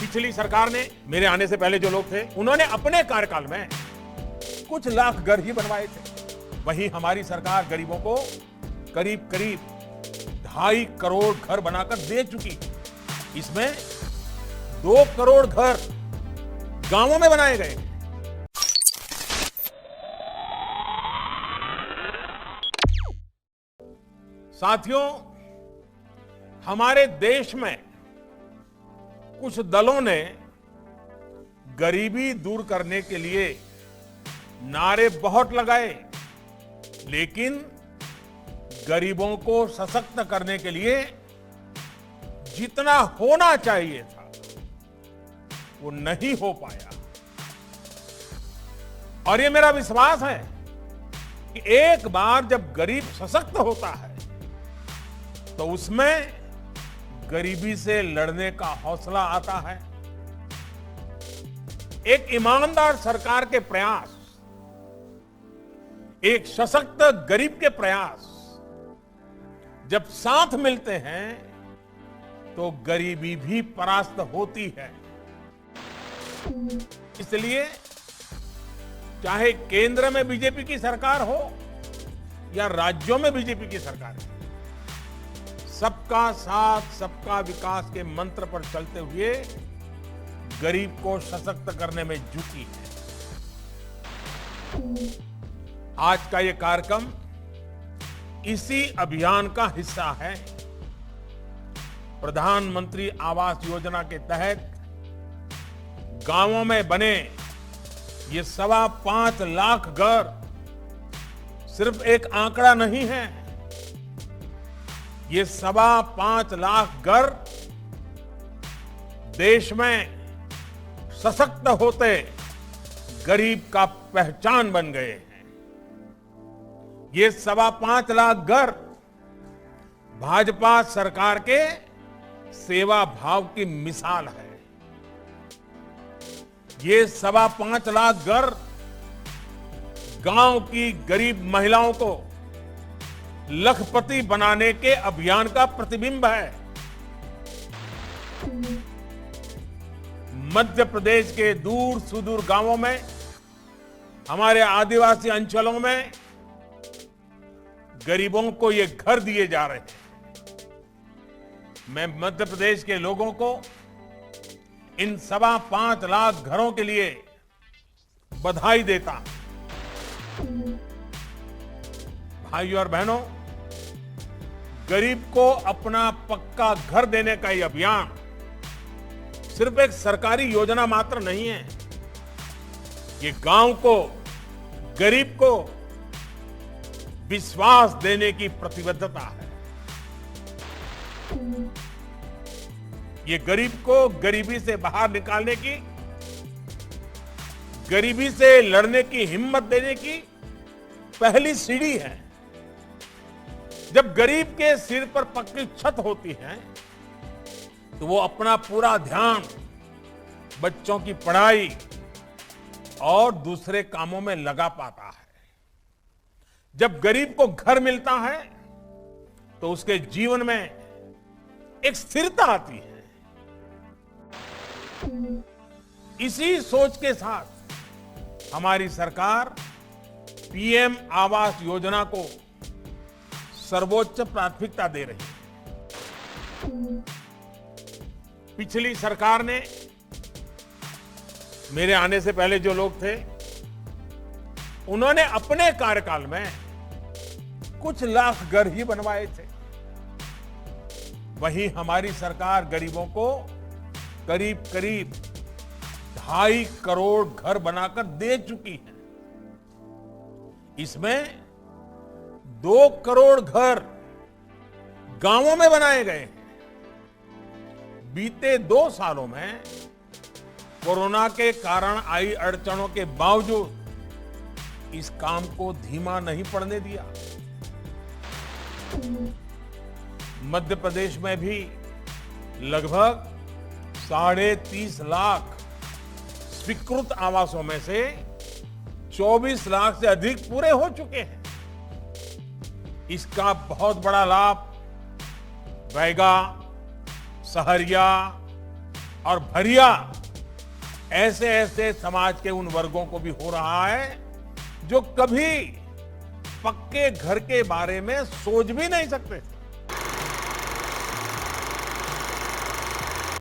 पिछली सरकार ने, मेरे आने से पहले जो लोग थे, उन्होंने अपने कार्यकाल में कुछ लाख घर ही बनवाए थे। वहीं हमारी सरकार गरीबों को करीब करीब 2.5 करोड़ घर बनाकर दे चुकी है। इसमें 2 करोड़ घर गांवों में बनाए गए। साथियों, हमारे देश में कुछ दलों ने गरीबी दूर करने के लिए नारे बहुत लगाए, लेकिन गरीबों को सशक्त करने के लिए जितना होना चाहिए था वो नहीं हो पाया। और ये मेरा विश्वास है कि एक बार जब गरीब सशक्त होता है तो उसमें गरीबी से लड़ने का हौसला आता है। एक ईमानदार सरकार के प्रयास, एक सशक्त गरीब के प्रयास जब साथ मिलते हैं तो गरीबी भी परास्त होती है। इसलिए चाहे केंद्र में बीजेपी की सरकार हो या राज्यों में बीजेपी की सरकार हो, सबका साथ सबका विकास के मंत्र पर चलते हुए गरीब को सशक्त करने में जुटी है। आज का ये कार्यक्रम इसी अभियान का हिस्सा है। प्रधानमंत्री आवास योजना के तहत गांवों में बने ये 5.25 लाख घर सिर्फ एक आंकड़ा नहीं है। ये 5.25 लाख घर देश में सशक्त होते गरीब का पहचान बन गए हैं। ये 5.25 लाख घर भाजपा सरकार के सेवा भाव की मिसाल है। ये 5.25 लाख घर गांव की गरीब महिलाओं को लखपति बनाने के अभियान का प्रतिबिंब है। मध्य प्रदेश के दूर सुदूर गांवों में, हमारे आदिवासी अंचलों में गरीबों को ये घर दिए जा रहे हैं। मैं मध्य प्रदेश के लोगों को इन 5.25 लाख घरों के लिए बधाई देता हूं। भाइयों और बहनों, गरीब को अपना पक्का घर देने का ये अभियान सिर्फ एक सरकारी योजना मात्र नहीं है। ये गांव को, गरीब को विश्वास देने की प्रतिबद्धता है। ये गरीब को गरीबी से बाहर निकालने की, गरीबी से लड़ने की हिम्मत देने की पहली सीढ़ी है। जब गरीब के सिर पर पक्की छत होती है तो वो अपना पूरा ध्यान बच्चों की पढ़ाई और दूसरे कामों में लगा पाता है। जब गरीब को घर मिलता है तो उसके जीवन में एक स्थिरता आती है। इसी सोच के साथ हमारी सरकार पीएम आवास योजना को सर्वोच्च प्राथमिकता दे रही है। पिछली सरकार ने, मेरे आने से पहले जो लोग थे, उन्होंने अपने कार्यकाल में कुछ लाख घर ही बनवाए थे। वहीं हमारी सरकार गरीबों को करीब करीब 2.5 करोड़ घर बनाकर दे चुकी है। इसमें 2 करोड़ घर गांवों में बनाए गए हैं। बीते 2 सालों में कोरोना के कारण आई अड़चनों के बावजूद इस काम को धीमा नहीं पड़ने दिया। मध्य प्रदेश में भी लगभग 30.5 लाख स्वीकृत आवासों में से 24 लाख से अधिक पूरे हो चुके हैं। इसका बहुत बड़ा लाभ बैगा, सहरिया, और भरिया ऐसे ऐसे समाज के उन वर्गों को भी हो रहा है जो कभी पक्के घर के बारे में सोच भी नहीं सकते।